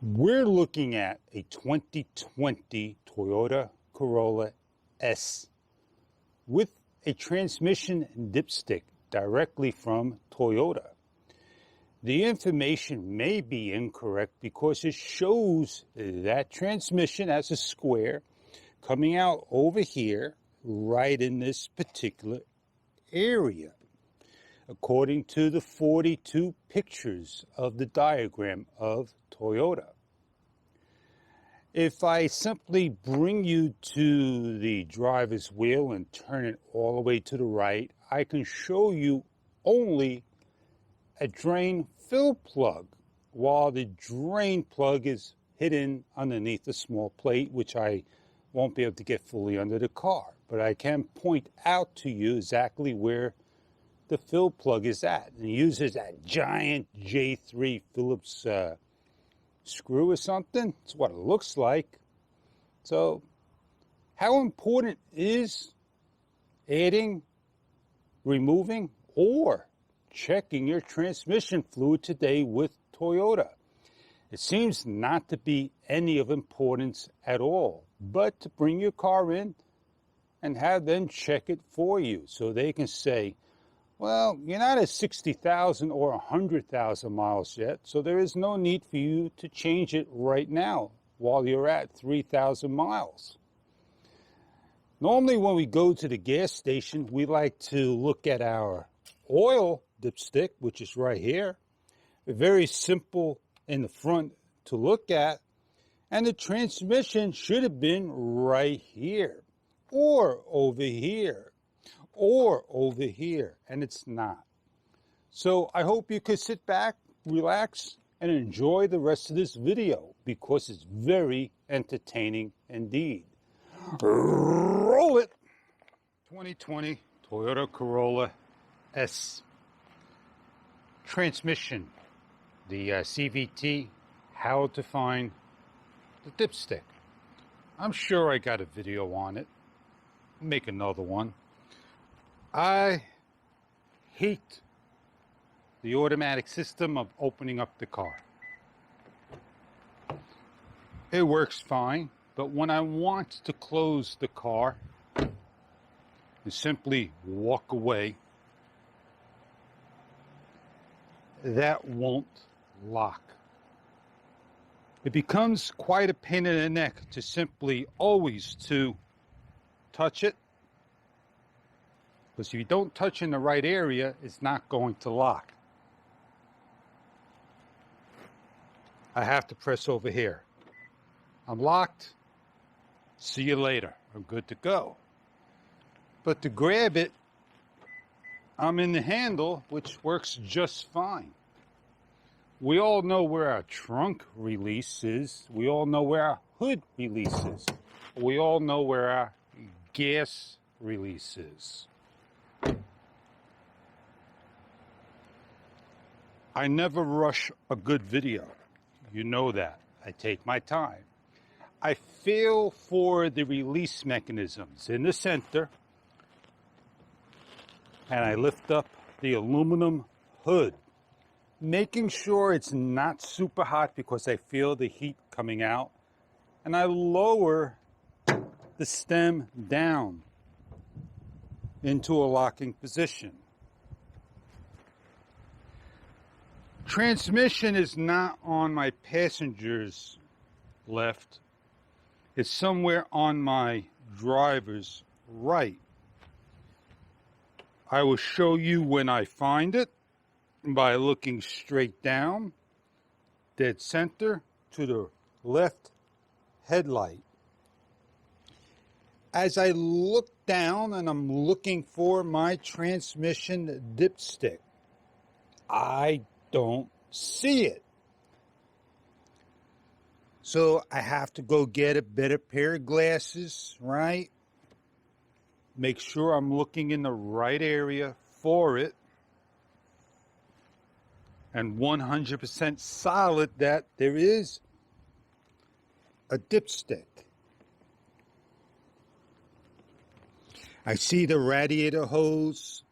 We're looking at a 2020 Toyota Corolla S with a transmission dipstick directly from Toyota. The information may be incorrect because it shows that transmission as a square coming out over here right in this particular area, according to the 42 pictures of the diagram of Toyota. If I simply bring you to the driver's wheel and turn it all the way to the right, I can show you only a drain fill plug, while the drain plug is hidden underneath a small plate, which I won't be able to get fully under the car. But I can point out to you exactly where the fill plug is at. And it uses that giant J3 Phillips screw or something. It's what it looks like. So how important is adding, removing, or checking your transmission fluid today with Toyota? It seems not to be any of importance at all, but to bring your car in and have them check it for you so they can say, well, you're not at 60,000 or 100,000 miles yet, so there is no need for you to change it right now while you're at 3,000 miles. Normally when we go to the gas station, we like to look at our oil dipstick, which is right here. Very simple in the front to look at. And the transmission should have been right here, or over here, or over here, and it's not. So I hope you could sit back, relax, and enjoy the rest of this video because it's very entertaining indeed. Roll it! 2020 Toyota Corolla S. Transmission, the CVT, how to find the dipstick. I'm sure I got a video on it. Make another one. I hate the automatic system of opening up the car. It works fine, but when I want to close the car and simply walk away, that won't lock. It becomes quite a pain in the neck to simply always to touch it, because if you don't touch in the right area, it's not going to lock. I have to press over here. I'm locked. See you later. I'm good to go. But to grab it, I'm in the handle, which works just fine. We all know where our trunk release is. We all know where our hood release is. We all know where our gas release is. I never rush a good video. You know that. I take my time. I feel for the release mechanisms in the center, and I lift up the aluminum hood, making sure it's not super hot because I feel the heat coming out, and I lower the stem down into a locking position. Transmission is not on my passenger's left. It's somewhere on my driver's right. I will show you when I find it by looking straight down, dead center to the left headlight. As I look down and I'm looking for my transmission dipstick, I don't see it. So I have to go get a better pair of glasses, right? Make sure I'm looking in the right area for it. And 100% solid that there is a dipstick. I see the radiator hose.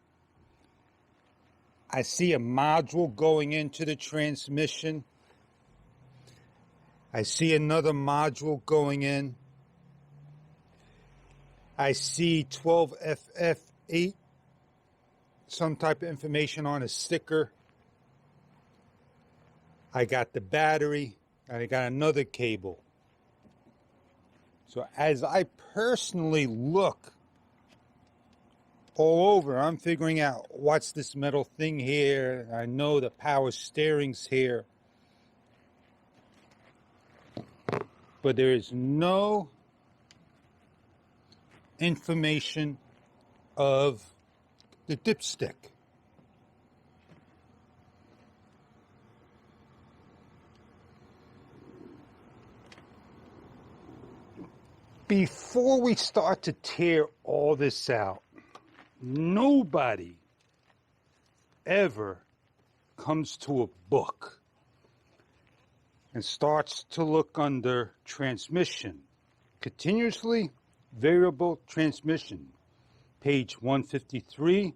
I see a module going into the transmission. I see another module going in. I see 12FF8, some type of information on a sticker. I got the battery, and I got another cable. So as I personally look all over, I'm figuring out what's this metal thing here. I know the power steering's here. But there is no information of the dipstick. Before we start to tear all this out, nobody ever comes to a book and starts to look under transmission. Continuously variable transmission, page 153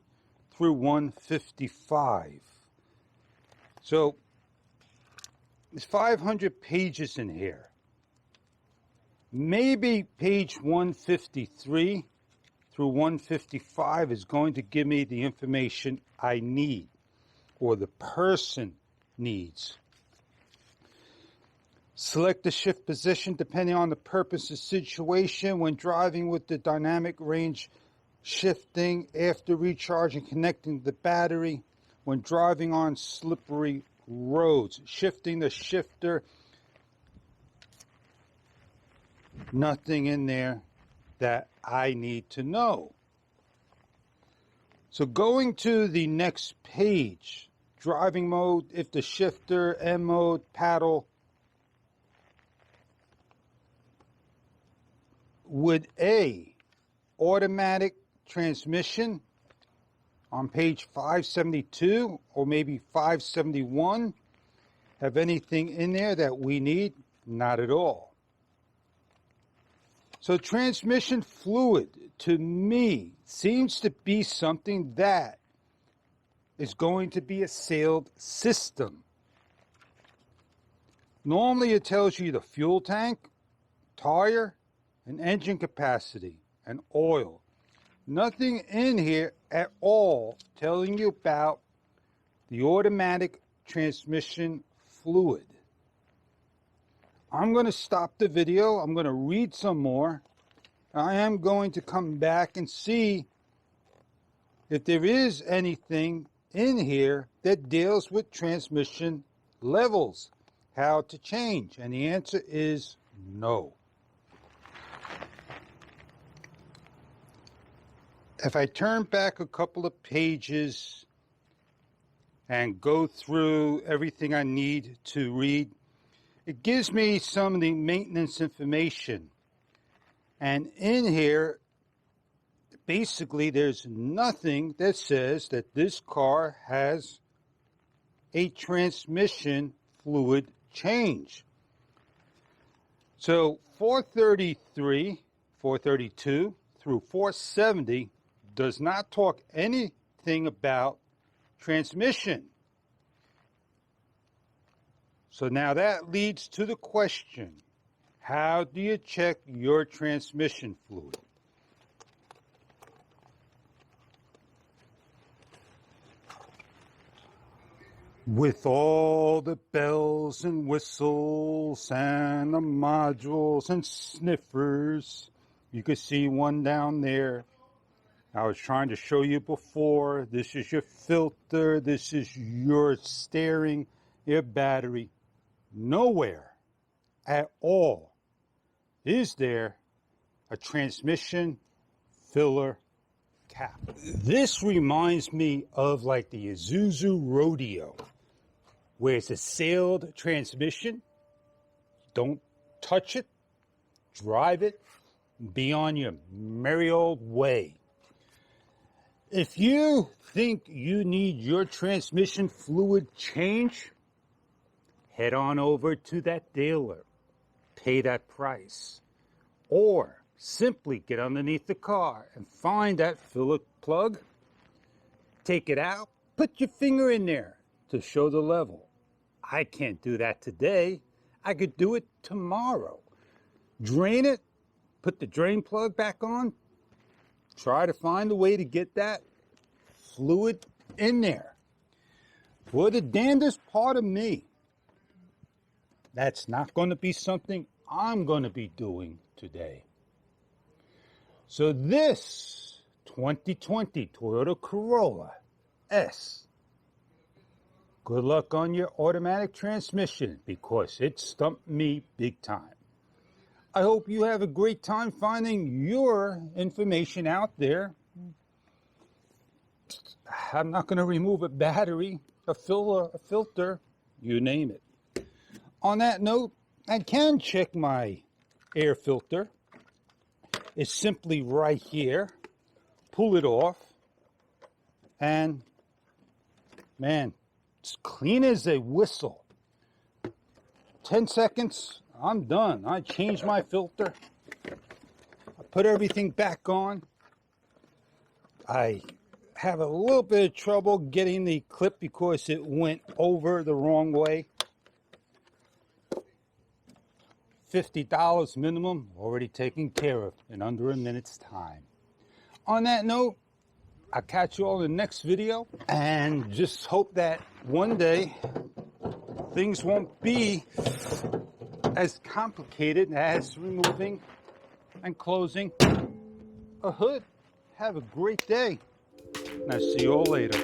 through 155. So there's 500 pages in here. Maybe page 153 through 155 is going to give me the information I need, or the person needs. Select the shift position depending on the purpose of situation when driving with the dynamic range shifting after recharging, connecting the battery when driving on slippery roads. Shifting the shifter. Nothing in there that I need to know. So going to the next page, driving mode, if the shifter, M mode, paddle. Would a automatic transmission on page 572 or maybe 571 have anything in there that we need? Not at all. So transmission fluid, to me, seems to be something that is going to be a sealed system. Normally it tells you the fuel tank, tire, and engine capacity, and oil. Nothing in here at all telling you about the automatic transmission fluid. I'm going to stop the video. I'm going to read some more. I am going to come back and see if there is anything in here that deals with transmission levels, how to change. And the answer is no. If I turn back a couple of pages and go through everything I need to read, it gives me some of the maintenance information. And in here, basically, there's nothing that says that this car has a transmission fluid change. So 433, 432 through 470 does not talk anything about transmission. So now that leads to the question, how do you check your transmission fluid? With all the bells and whistles and the modules and sniffers, you can see one down there. I was trying to show you before, this is your filter, this is your steering, your battery. Nowhere at all is there a transmission filler cap. This reminds me of like the Isuzu Rodeo, where it's a sealed transmission. Don't touch it, drive it, be on your merry old way. If you think you need your transmission fluid change, head on over to that dealer, pay that price, or simply get underneath the car and find that filler plug, take it out, put your finger in there to show the level. I can't do that today. I could do it tomorrow. Drain it, put the drain plug back on, try to find a way to get that fluid in there. For the damnedest part of me, that's not going to be something I'm going to be doing today. So this 2020 Toyota Corolla S, good luck on your automatic transmission because it stumped me big time. I hope you have a great time finding your information out there. I'm not going to remove a battery, a filter, you name it. On that note, I can check my air filter. It's simply right here. Pull it off. And, man, it's clean as a whistle. 10 seconds, I'm done. I changed my filter. I put everything back on. I have a little bit of trouble getting the clip because it went over the wrong way. $50 minimum, already taken care of in under a minute's time. On that note, I'll catch you all in the next video and just hope that one day things won't be as complicated as removing and closing a hood. Have a great day, and I'll see you all later.